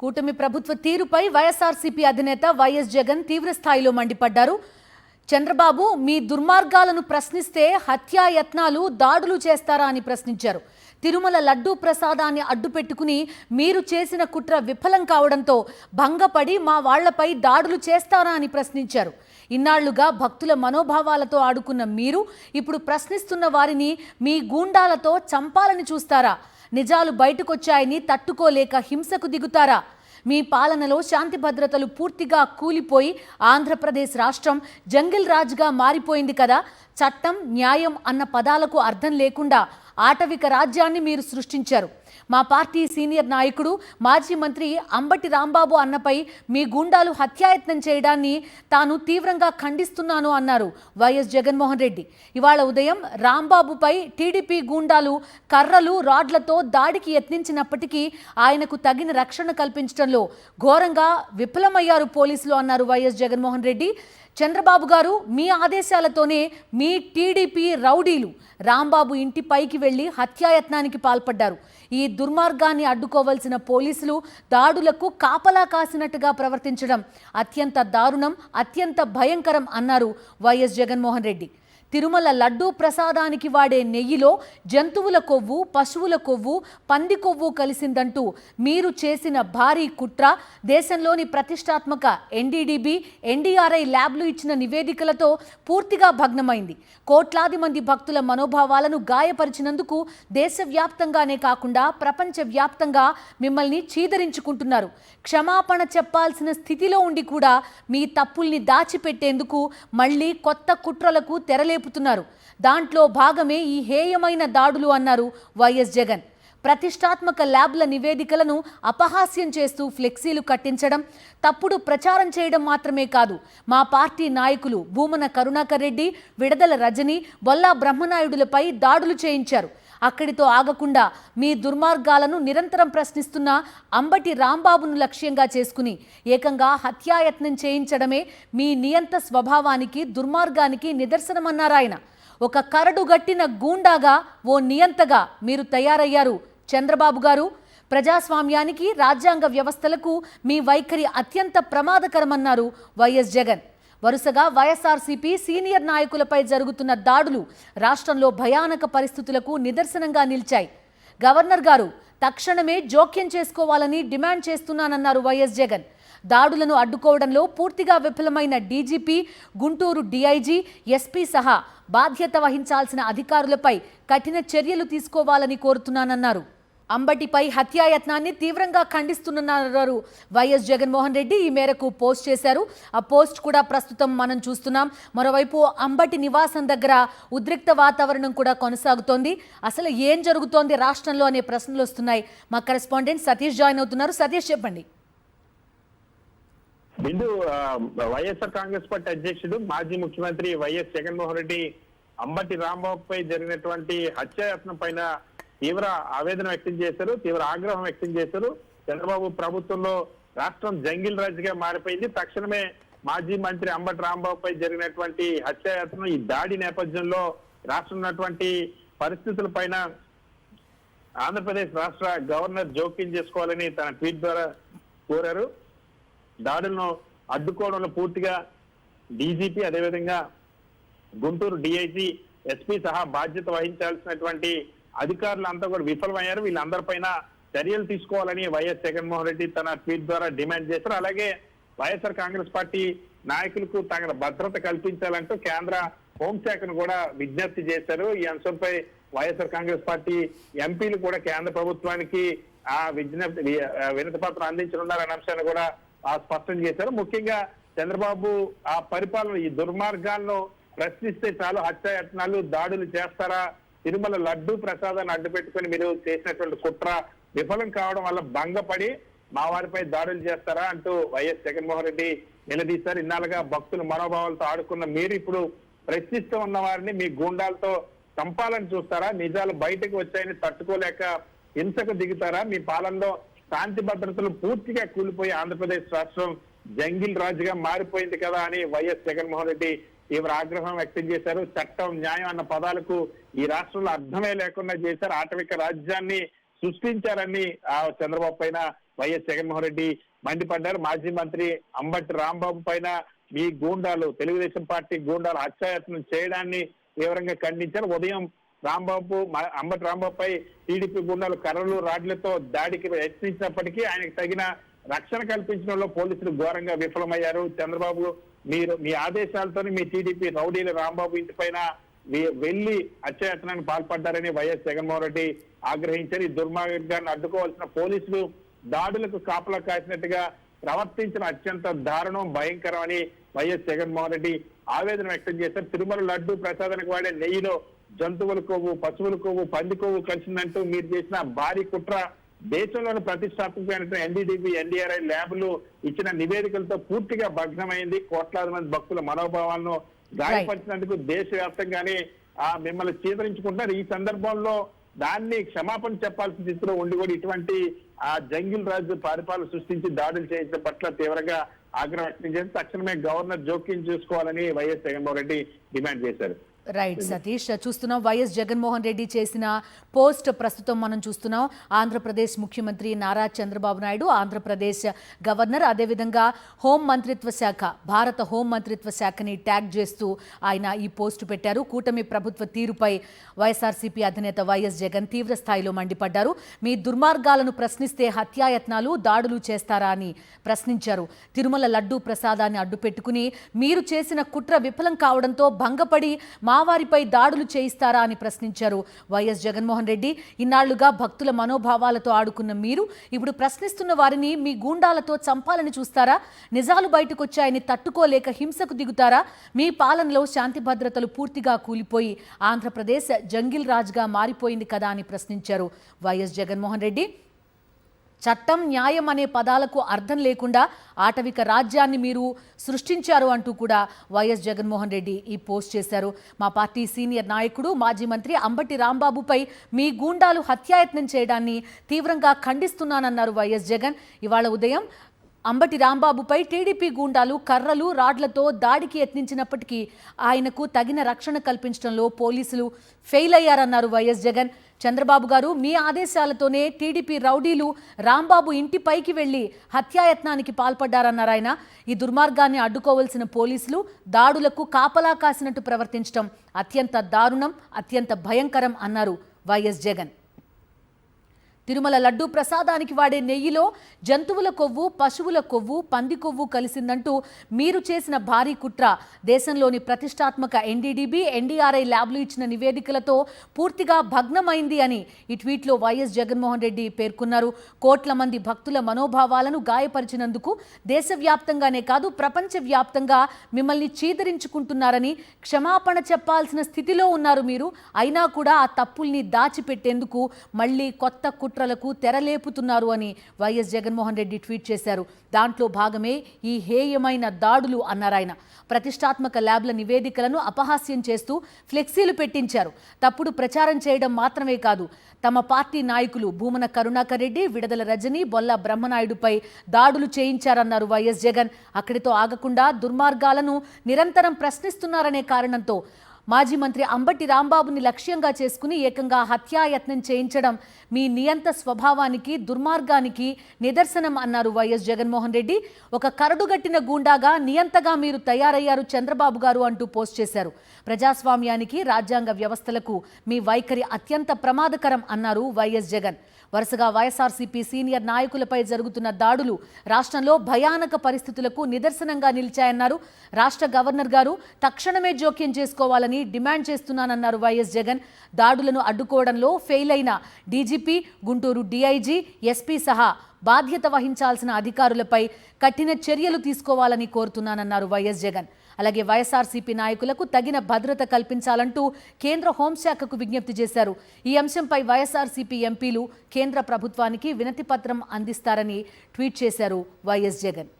కూటమి ప్రభుత్వ తీరుపై వైఎస్ఆర్సీపీ అధినేత వైఎస్ జగన్ తీవ్ర స్థాయిలో మండిపడ్డారు. చంద్రబాబు మీ దుర్మార్గాలను ప్రశ్నిస్తే హత్యాయత్నాలు దాడులు చేస్తారా అని ప్రశ్నించారు. తిరుమల లడ్డూ ప్రసాదాన్ని అడ్డుపెట్టుకుని మీరు చేసిన కుట్ర విఫలం కావడంతో భంగపడి మా వాళ్లపై దాడులు చేస్తారా అని ప్రశ్నించారు. ఇన్నాళ్లుగా భక్తుల మనోభావాలతో ఆడుకున్న మీరు ఇప్పుడు ప్రశ్నిస్తున్న వారిని మీ గూండాలతో చంపాలని చూస్తారా? నిజాలు బయటకొచ్చాయని తట్టుకోలేక హింసకు దిగుతారా? మీ పాలనలో శాంతి భద్రతలు పూర్తిగా కూలిపోయి ఆంధ్రప్రదేశ్ రాష్ట్రం జంగిల్ రాజ్గా మారిపోయింది కదా. చట్టం న్యాయం అన్న పదాలకు అర్థం లేకుండా ఆటవిక రాజ్యాన్ని మీరు సృష్టించారు. మా పార్టీ సీనియర్ నాయకుడు మాజీ మంత్రి అంబటి రాంబాబు అన్నపై మీ గూండాలు హత్యాయత్నం చేయడాన్ని తాను తీవ్రంగా ఖండిస్తున్నాను అన్నారు వైఎస్ జగన్మోహన్ రెడ్డి. ఇవాళ ఉదయం రాంబాబుపై టీడీపీ గూండాలు కర్రలు రాడ్లతో దాడికి యత్నించినప్పటికీ ఆయనకు తగిన రక్షణ కల్పించడంలో ఘోరంగా విఫలమయ్యారు పోలీసులు అన్నారు వైఎస్ జగన్మోహన్ రెడ్డి. చంద్రబాబు గారు మీ ఆదేశాలతోనే మీ టీడీపీ రౌడీలు రాంబాబు ఇంటి పైకి వెళ్లి హత్యాయత్నానికి పాల్పడ్డారు. ఈ దుర్మార్గాన్ని అడ్డుకోవాల్సిన పోలీసులు దాడులకు కాపలా కాసినట్టుగా ప్రవర్తించడం అత్యంత దారుణం, అత్యంత భయంకరం అన్నారు వైఎస్ జగన్మోహన్ రెడ్డి. తిరుమల లడ్డూ ప్రసాదానికి వాడే నెయ్యిలో జంతువుల కొవ్వు, పశువుల కొవ్వు, పంది కొవ్వు కలిసిందంటూ మీరు చేసిన భారీ కుట్ర దేశంలోని ప్రతిష్టాత్మక ఎన్డీడీబీ, ఎన్డీఆర్ఐ ల్యాబ్లు ఇచ్చిన నివేదికలతో పూర్తిగా భగ్నమైంది. కోట్లాది మంది భక్తుల మనోభావాలను గాయపరిచినందుకు దేశవ్యాప్తంగానే కాకుండా ప్రపంచవ్యాప్తంగా మిమ్మల్ని చీదరించుకుంటున్నారు. క్షమాపణ చెప్పాల్సిన స్థితిలో ఉండి కూడా మీ తప్పుల్ని దాచిపెట్టేందుకు మళ్ళీ కొత్త కుట్రలకు తెరలేపుతున్నారు. దాంట్లో భాగమే ఈ హేయమైన దాడులు అన్నారు వైఎస్ జగన్. ప్రతిష్టాత్మక ల్యాబ్ల నివేదికలను అపహాస్యం చేస్తూ ఫ్లెక్సీలు కట్టించడం, తప్పుడు ప్రచారం చేయడం మాత్రమే కాదు, మా పార్టీ నాయకులు భూమన కరుణాకర్ రెడ్డి, విడదల రజని, బొల్లా బ్రహ్మనాయుడులపై దాడులు చేయించారు. అక్కడితో ఆగకుండా మీ దుర్మార్గాలను నిరంతరం ప్రశ్నిస్తున్న అంబటి రాంబాబును లక్ష్యంగా చేసుకుని ఏకంగా హత్యాయత్నం చేయించడమే మీ నియంత స్వభావానికి, దుర్మార్గానికి నిదర్శనమన్నారాయన. ఒక కరడుగట్టిన గూండాగా, ఓ నియంతగా మీరు తయారయ్యారు చంద్రబాబు గారు. ప్రజాస్వామ్యానికి, రాజ్యాంగ వ్యవస్థలకు మీ వైఖరి అత్యంత ప్రమాదకరమన్నారు వైఎస్ జగన్. వరుసగా వైఎస్ఆర్సీపీ సీనియర్ నాయకులపై జరుగుతున్న దాడులు రాష్ట్రంలో భయానక పరిస్థితులకు నిదర్శనంగా నిలిచాయి. గవర్నర్ గారు తక్షణమే జోక్యం చేసుకోవాలని డిమాండ్ చేస్తున్నానన్నారు వైఎస్ జగన్. దాడులను అడ్డుకోవడంలో పూర్తిగా విఫలమైన డీజీపీ, గుంటూరు డీఐజీ, ఎస్పీ సహా బాధ్యత వహించాల్సిన అధికారులపై కఠిన చర్యలు తీసుకోవాలని కోరుతున్నానన్నారు. అంబటిపై హత్యాయత్నాన్ని తీవ్రంగా ఖండిస్తున్నారు వైఎస్ జగన్మోహన్ రెడ్డి. ఈ మేరకు పోస్ట్ చేశారు. ఆ పోస్ట్ కూడా ప్రస్తుతం మనం చూస్తున్నాం. మరోవైపు అంబటి నివాసం దగ్గర ఉద్రిక్త వాతావరణం కూడా కొనసాగుతోంది. అసలు ఏం జరుగుతోంది రాష్ట్రంలో అనే ప్రశ్నలు వస్తున్నాయి. మా కరెస్పాండెంట్ సతీష్ జాయిన్ అవుతున్నారు. సతీష్ చెప్పండి. బిందు, వైఎస్ఆర్ కాంగ్రెస్ పార్టీ అధ్యక్షుడు మాజీ ముఖ్యమంత్రి వైఎస్ జగన్మోహన్ రెడ్డి అంబటి రాంబాబుపై జరిగినటువంటి హత్యాయత్నం పైన తీవ్ర ఆవేదన వ్యక్తం చేశారు, తీవ్ర ఆగ్రహం వ్యక్తం చేశారు. చంద్రబాబు ప్రభుత్వంలో రాష్ట్రం జంగిల్ రాజ్గా మారిపోయింది. తక్షణమే మాజీ మంత్రి అంబటి రాంబాబుపై జరిగినటువంటి హత్యాయత్నం, ఈ దాడి నేపథ్యంలో రాష్ట్రం ఉన్నటువంటి పరిస్థితుల పైన ఆంధ్రప్రదేశ్ రాష్ట్ర గవర్నర్ జోక్యం చేసుకోవాలని తన ట్వీట్ ద్వారా కోరారు. దాడులను అడ్డుకోవడంలో పూర్తిగా డీజీపీ, అదేవిధంగా గుంటూరు డీఐజీ, ఎస్పీ సహా బాధ్యత వహించాల్సినటువంటి అధికారులంతా కూడా విఫలమయ్యారు. వీళ్ళందరిపైన చర్యలు తీసుకోవాలని వైఎస్ జగన్మోహన్ రెడ్డి తన ట్వీట్ ద్వారా డిమాండ్ చేశారు. అలాగే వైఎస్ఆర్ కాంగ్రెస్ పార్టీ నాయకులకు తగిన భద్రత కల్పించాలంటూ కేంద్ర హోంశాఖను కూడా విజ్ఞప్తి చేశారు. ఈ అంశంపై వైఎస్ఆర్ కాంగ్రెస్ పార్టీ ఎంపీలు కూడా కేంద్ర ప్రభుత్వానికి ఆ వినతి పత్రం అందించనున్నారనే అంశాన్ని కూడా స్పష్టం చేశారు. ముఖ్యంగా చంద్రబాబు ఆ పరిపాలన, ఈ దుర్మార్గాలను ప్రశ్నిస్తే చాలు హత్యాయత్నాలు, దాడులు చేస్తారా? తిరుమల లడ్డూ ప్రసాదాన్ని అడ్డుపెట్టుకుని మీరు చేసినటువంటి కుట్ర విఫలం కావడం వల్ల భంగపడి మా వారిపై దాడులు చేస్తారా అంటూ వైఎస్ జగన్మోహన్ రెడ్డి నిలదీశారు. ఇన్నాళ్ళుగా భక్తుల మనోభావాలతో ఆడుకున్న మీరు ఇప్పుడు ప్రశ్నిస్తూ ఉన్న వారిని మీ గూండాలతో చంపాలని చూస్తారా? నిజాలు బయటకు వచ్చాయని తట్టుకోలేక హింసకు దిగుతారా? మీ పాలనలో శాంతి భద్రతలు పూర్తిగా కూలిపోయి ఆంధ్రప్రదేశ్ రాష్ట్రం జంగిల్ రాజుగా మారిపోయింది కదా అని వైఎస్ జగన్మోహన్ రెడ్డి తీవ్ర ఆగ్రహం వ్యక్తం చేశారు. చట్టం, న్యాయం అన్న పదాలకు ఈ రాష్ట్రంలో అర్థమే లేకుండా చేశారు. ఆటవిక రాజ్యాన్ని సృష్టించారని చంద్రబాబు పైన వైఎస్ జగన్మోహన్ రెడ్డి మండిపడ్డారు. మాజీ మంత్రి అంబటి రాంబాబు పైన మీ గూండాలు, తెలుగుదేశం పార్టీ గూండాలు హత్యాయత్నం చేయడాన్ని తీవ్రంగా ఖండించారు. ఉదయం అంబటి రాంబాబుపై టీడీపీ గూండాలు కర్రలు రాడ్లతో దాడికి యత్నించినప్పటికీ ఆయనకు తగిన రక్షణ కల్పించడంలో పోలీసులు ఘోరంగా విఫలమయ్యారు. చంద్రబాబు మీ ఆదేశాలతో మీ టీడీపీ రౌడీలు రాంబాబు ఇంటి పైన వెళ్లి హత్యాయత్నానికి పాల్పడ్డారని వైఎస్ జగన్మోహన్ రెడ్డి ఆగ్రహించారు. ఈ దుర్మార్గాన్ని అడ్డుకోవాల్సిన పోలీసులు దాడులకు కాపలా కాసినట్టుగా ప్రవర్తించిన అత్యంత దారుణం, భయంకరం అని వైఎస్ జగన్మోహన్ రెడ్డి ఆవేదన వ్యక్తం చేశారు. తిరుమల లడ్డు ప్రసాదానికి వాడే నెయ్యిలో జంతువుల కొవ్వు, పశువుల కొవ్వు, పంది కొవ్వు కలిసిందంటూ మీరు చేసిన భారీ కుట్ర దేశంలోని ప్రతిష్టాత్మకమైన ఎన్డీడీబీ, ఎన్డీఆర్ఐ ల్యాబ్లు ఇచ్చిన నివేదికలతో పూర్తిగా భగ్నమైంది. కోట్లాది మంది భక్తుల మనోభావాలను గాయపరిచినందుకు దేశవ్యాప్తంగానే మిమ్మల్ని చీదరించుకుంటారు. ఈ సందర్భంలో దాన్ని క్షమాపణ చెప్పాల్సిన స్థితిలో ఉండి కూడా ఇటువంటి జంగిల్ రాజు పరిపాలన సృష్టించి దాడులు చేయించడం పట్ల తీవ్రంగా ఆగ్రహం వ్యక్తం చేసి తక్షణమే గవర్నర్ జోక్యం చేసుకోవాలని వైఎస్ జగన్మోహన్ రెడ్డి డిమాండ్ చేశారు. రైట్ సతీష్, చూస్తున్నాం వైఎస్ జగన్మోహన్ రెడ్డి చేసిన పోస్ట్ ప్రస్తుతం మనం చూస్తున్నాం. ఆంధ్రప్రదేశ్ ముఖ్యమంత్రి నారా చంద్రబాబు నాయుడు, ఆంధ్రప్రదేశ్ గవర్నర్, అదేవిధంగా హోం మంత్రిత్వ శాఖ, భారత హోం మంత్రిత్వ శాఖని ట్యాగ్ చేస్తూ ఆయన ఈ పోస్టు పెట్టారు. కూటమి ప్రభుత్వ తీరుపై వైఎస్ఆర్సీపీ అధినేత వైఎస్ జగన్ తీవ్ర స్థాయిలో మండిపడ్డారు. మీ దుర్మార్గాలను ప్రశ్నిస్తే హత్యాయత్నాలు, దాడులు చేస్తారా అని ప్రశ్నించారు. తిరుమల లడ్డూ ప్రసాదాన్ని అడ్డుపెట్టుకుని మీరు చేసిన కుట్ర విఫలం కావడంతో భంగపడి మావారిపై దాడులు చేయిస్తారా అని ప్రశ్నించారు వైఎస్ జగన్మోహన్ రెడ్డి. ఇన్నాళ్లుగా భక్తుల మనోభావాలతో ఆడుకున్న మీరు ఇప్పుడు ప్రశ్నిస్తున్న వారిని మీ గూండాలతో చంపాలని చూస్తారా? నిజాలు బయటకొచ్చాయని తట్టుకోలేక హింసకు దిగుతారా? మీ పాలనలో శాంతి భద్రతలు పూర్తిగా కూలిపోయి ఆంధ్రప్రదేశ్ జంగిల్ రాజ్గా మారిపోయింది కదా అని ప్రశ్నించారు వైఎస్ జగన్మోహన్ రెడ్డి. చట్టం, న్యాయం అనే పదాలకు అర్థం లేకుండా ఆటవిక రాజ్యాన్ని మీరు సృష్టించారు అంటూ కూడా వైఎస్ జగన్మోహన్ రెడ్డి ఈ పోస్ట్ చేశారు. మా పార్టీ సీనియర్ నాయకుడు, మాజీ మంత్రి అంబటి రాంబాబుపై మీ గూండాలు హత్యాయత్నం చేయడాన్ని తీవ్రంగా ఖండిస్తున్నానన్నారు వైఎస్ జగన్. ఇవాళ ఉదయం అంబటి రాంబాబుపై టీడీపీ గూండాలు కర్రలు, రాడ్లతో దాడికి యత్నించినప్పటికీ ఆయనకు తగిన రక్షణ కల్పించడంలో పోలీసులు ఫెయిల్ అయ్యారన్నారు వైఎస్ జగన్. చంద్రబాబు గారు మీ ఆదేశాలతోనే టీడీపీ రౌడీలు రాంబాబు ఇంటిపైకి వెళ్లి హత్యాయత్నానికి పాల్పడ్డారన్నారు ఆయన. ఈ దుర్మార్గాన్ని అడ్డుకోవాల్సిన పోలీసులు దాడులకు కాపలా కాసినట్టు ప్రవర్తించడం అత్యంత దారుణం, అత్యంత భయంకరం అన్నారు వైఎస్ జగన్. తిరుమల లడ్డూ ప్రసాదానికి వాడే నెయ్యిలో జంతువుల కొవ్వు, పశువుల కొవ్వు, పంది కొవ్వు కలిసిందంటూ మీరు చేసిన భారీ కుట్ర దేశంలోని ప్రతిష్టాత్మక ఎన్డీడీబీ, ఎన్డీఆర్ఐ ల్యాబ్లు ఇచ్చిన నివేదికలతో పూర్తిగా భగ్నమైంది అని ఈ ట్వీట్లో వైఎస్ జగన్మోహన్ రెడ్డి పేర్కొన్నారు. కోట్ల మంది భక్తుల మనోభావాలను గాయపరిచినందుకు దేశవ్యాప్తంగానే కాదు ప్రపంచవ్యాప్తంగా మిమ్మల్ని చీదరించుకుంటున్నారని క్షమాపణ చెప్పాల్సిన స్థితిలో ఉన్నారు మీరు. అయినా కూడా ఆ తప్పుల్ని దాచిపెట్టేందుకు మళ్ళీ కొత్త కుట్రలకు తెరలేపుతున్నారు అని వైఎస్ జగన్మోహన్ రెడ్డి ట్వీట్ చేశారు. దాంట్లో భాగమే ఈ హేయమైన దాడులు అన్నారు ఆయన. ప్రతిష్టాత్మక ల్యాబ్ల నివేదికలను అపహాస్యం చేస్తూ ఫ్లెక్సీలు పెట్టించారు. తప్పుడు ప్రచారం చేయడం మాత్రమే కాదు, తమ పార్టీ నాయకులు భూమన కరుణాకర్ రెడ్డి, విడదల రజని, బొల్ల బ్రహ్మనాయుడుపై దాడులు చేయించారన్నారు వైఎస్ జగన్. అక్కడితో ఆగకుండా దుర్మార్గాలను నిరంతరం ప్రశ్నిస్తున్నారనే కారణంతో మాజీ మంత్రి అంబటి రాంబాబుని లక్ష్యంగా చేసుకుని ఏకంగా హత్యాయత్నం చేయించడం మీ నియంత స్వభావానికి, దుర్మార్గానికి నిదర్శనం అన్నారు వైఎస్ జగన్మోహన్ రెడ్డి. ఒక కరడుగట్టిన గూండాగా, నియంతగా మీరు తయారయ్యారు చంద్రబాబు గారు అంటూ పోస్ట్ చేశారు. ప్రజాస్వామ్యానికి, రాజ్యాంగ వ్యవస్థలకు మీ వైఖరి అత్యంత ప్రమాదకరం అన్నారు వైఎస్ జగన్. వరుసగా వైఎస్ఆర్సీపీ సీనియర్ నాయకులపై జరుగుతున్న దాడులు రాష్ట్రంలో భయానక పరిస్థితులకు నిదర్శనంగా నిలిచాయన్నారు. రాష్ట్ర గవర్నర్ గారు తక్షణమే జోక్యం చేసుకోవాలని డిమాండ్ చేస్తున్నానన్నారు వైఎస్ జగన్. దాడులను అడ్డుకోవడంలో ఫెయిల్ అయిన డీజీపీ, గుంటూరు డీఐజీ, ఎస్పీ సహా బాధ్యత వహించాల్సిన అధికారులపై కఠిన చర్యలు తీసుకోవాలని కోరుతున్నానన్నారు వైఎస్ జగన్. అలాగే వైఎస్ఆర్సీపీ నాయకులకు తగిన భద్రత కల్పించాలంటూ కేంద్ర హోంశాఖకు విజ్ఞప్తి చేశారు. ఈ అంశంపై వైఎస్ఆర్సీపీ ఎంపీలు కేంద్ర ప్రభుత్వానికి వినతి పత్రం అందిస్తారని ట్వీట్ చేశారు వైఎస్ జగన్.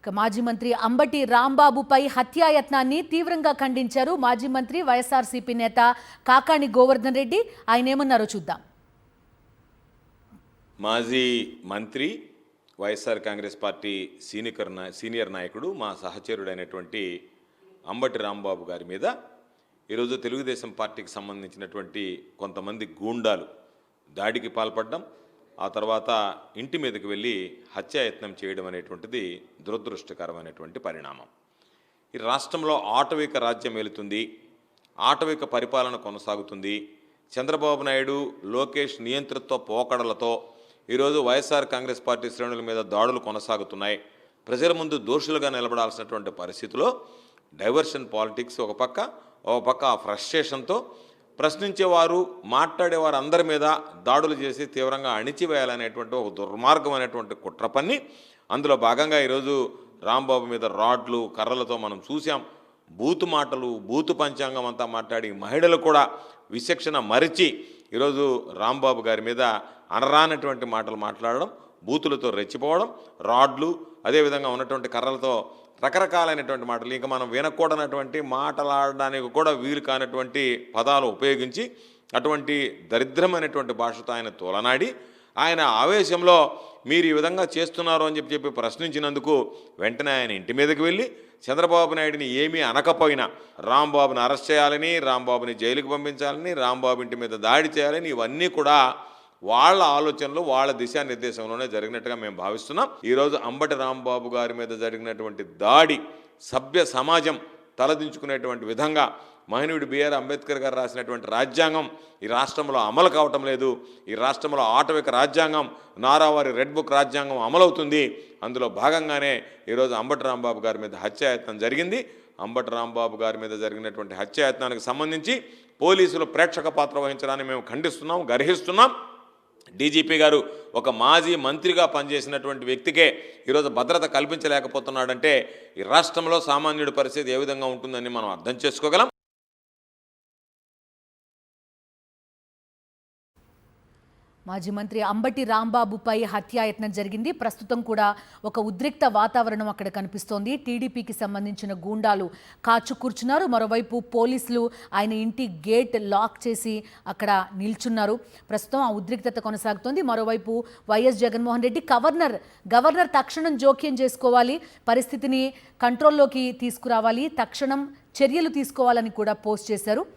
మాజీ మంత్రి అంబటి రాంబాబుపై హత్యాయత్నాన్ని తీవ్రంగా ఖండించారు మాజీ మంత్రి వైఎస్ఆర్సీపీ నేత కాకాణి గోవర్ధన్ రెడ్డి. ఆయన ఏమన్నారో చూద్దాం. మాజీ మంత్రి వైఎస్ఆర్ కాంగ్రెస్ పార్టీ సీనియర్ నాయకుడు మా సహచరుడైనటువంటి అంబటి రాంబాబు గారి మీద ఈరోజు తెలుగుదేశం పార్టీకి సంబంధించినటువంటి కొంతమంది గూండాలు దాడికి పాల్పడడం, ఆ తర్వాత ఇంటి మీదకి వెళ్ళి హత్యాయత్నం చేయడం అనేటువంటిది దురదృష్టకరమైనటువంటి పరిణామం. ఈ రాష్ట్రంలో ఆటవిక రాజ్యం వెళుతుంది, ఆటవిక పరిపాలన కొనసాగుతుంది. చంద్రబాబు నాయుడు, లోకేష్ నియంతృత్వ పోకడలతో ఈరోజు వైఎస్ఆర్ కాంగ్రెస్ పార్టీ శ్రేణుల మీద దాడులు కొనసాగుతున్నాయి. ప్రజల ముందు దోషులుగా నిలబడాల్సినటువంటి పరిస్థితిలో డైవర్షన్ పాలిటిక్స్ ఒక పక్క ఫ్రస్ట్రేషన్తో ప్రశ్నించేవారు, మాట్లాడేవారు అందరి మీద దాడులు చేసి తీవ్రంగా అణిచివేయాలనేటువంటి ఒక దుర్మార్గమైనటువంటి కుట్ర పన్ని అందులో భాగంగా ఈరోజు రాంబాబు మీద రాడ్లు, కర్రలతో మనం చూసాం. బూతు మాటలు, బూతు పంచాంగం అంతా మాట్లాడి మహిళలు కూడా విచక్షణ మరిచి ఈరోజు రాంబాబు గారి మీద అనరానటువంటి మాటలు మాట్లాడడం, బూతులతో రెచ్చిపోవడం, రాడ్లు, అదేవిధంగా ఉన్నటువంటి కర్రలతో రకరకాలైనటువంటి మాటలు, ఇంకా మనం వినకూడనటువంటి మాటలాడడానికి కూడా వీలు కానటువంటి పదాలు ఉపయోగించి అటువంటి దరిద్రమైనటువంటి భాషతో ఆయన తోలనాడి, ఆయన ఆవేశంలో మీరు ఈ విధంగా చేస్తున్నారు అని చెప్పి ప్రశ్నించినందుకు వెంటనే ఆయన ఇంటి మీదకి వెళ్ళి చంద్రబాబు నాయుడిని ఏమీ అనకపోయినా రాంబాబుని అరెస్ట్ చేయాలని, రాంబాబుని జైలుకు పంపించాలని, రాంబాబు ఇంటి మీద దాడి చేయాలని, ఇవన్నీ కూడా వాళ్ళ ఆలోచనలు, వాళ్ళ దిశానిర్దేశంలోనే జరిగినట్టుగా మేము భావిస్తున్నాం. ఈరోజు అంబటి రాంబాబు గారి మీద జరిగినటువంటి దాడి సభ్య సమాజం తలదించుకునేటువంటి విధంగా మహనీయుడు బిఆర్ అంబేద్కర్ గారు రాసినటువంటి రాజ్యాంగం ఈ రాష్ట్రంలో అమలు కావటం లేదు. ఈ రాష్ట్రంలో ఆటవిక రాజ్యాంగం, నారావారి రెడ్ బుక్ రాజ్యాంగం అమలవుతుంది. అందులో భాగంగానే ఈరోజు అంబటి రాంబాబు గారి మీద హత్యాయత్నం జరిగింది. అంబటి రాంబాబు గారి మీద జరిగినటువంటి హత్యాయత్నానికి సంబంధించి పోలీసులు ప్రేక్షక పాత్ర వహించడాన్ని మేము ఖండిస్తున్నాం, గర్హిస్తున్నాం. డీజీపీ గారు ఒక మాజీ మంత్రిగా పనిచేసినటువంటి వ్యక్తికే ఈరోజు భద్రత కల్పించలేకపోతున్నాడంటే ఈ రాష్ట్రంలో సామాన్యుడి పరిస్థితి ఏ విధంగా ఉంటుందని మనం అర్థం చేసుకోగలం. మాజీ మంత్రి అంబటి రాంబాబుపై హత్యాయత్నం జరిగింది. ప్రస్తుతం కూడా ఒక ఉద్రిక్త వాతావరణం అక్కడ కనిపిస్తోంది. టీడీపీకి సంబంధించిన గూండాలు కాచు కూర్చున్నారు. మరోవైపు పోలీసులు ఆయన ఇంటి గేట్ లాక్ చేసి అక్కడ నిల్చున్నారు. ప్రస్తుతం ఆ ఉద్రిక్తత కొనసాగుతోంది. మరోవైపు వైఎస్ జగన్మోహన్ రెడ్డి గవర్నర్ తక్షణం జోక్యం చేసుకోవాలి, పరిస్థితిని కంట్రోల్లోకి తీసుకురావాలి, తక్షణం చర్యలు తీసుకోవాలని కూడా పోస్ట్ చేశారు.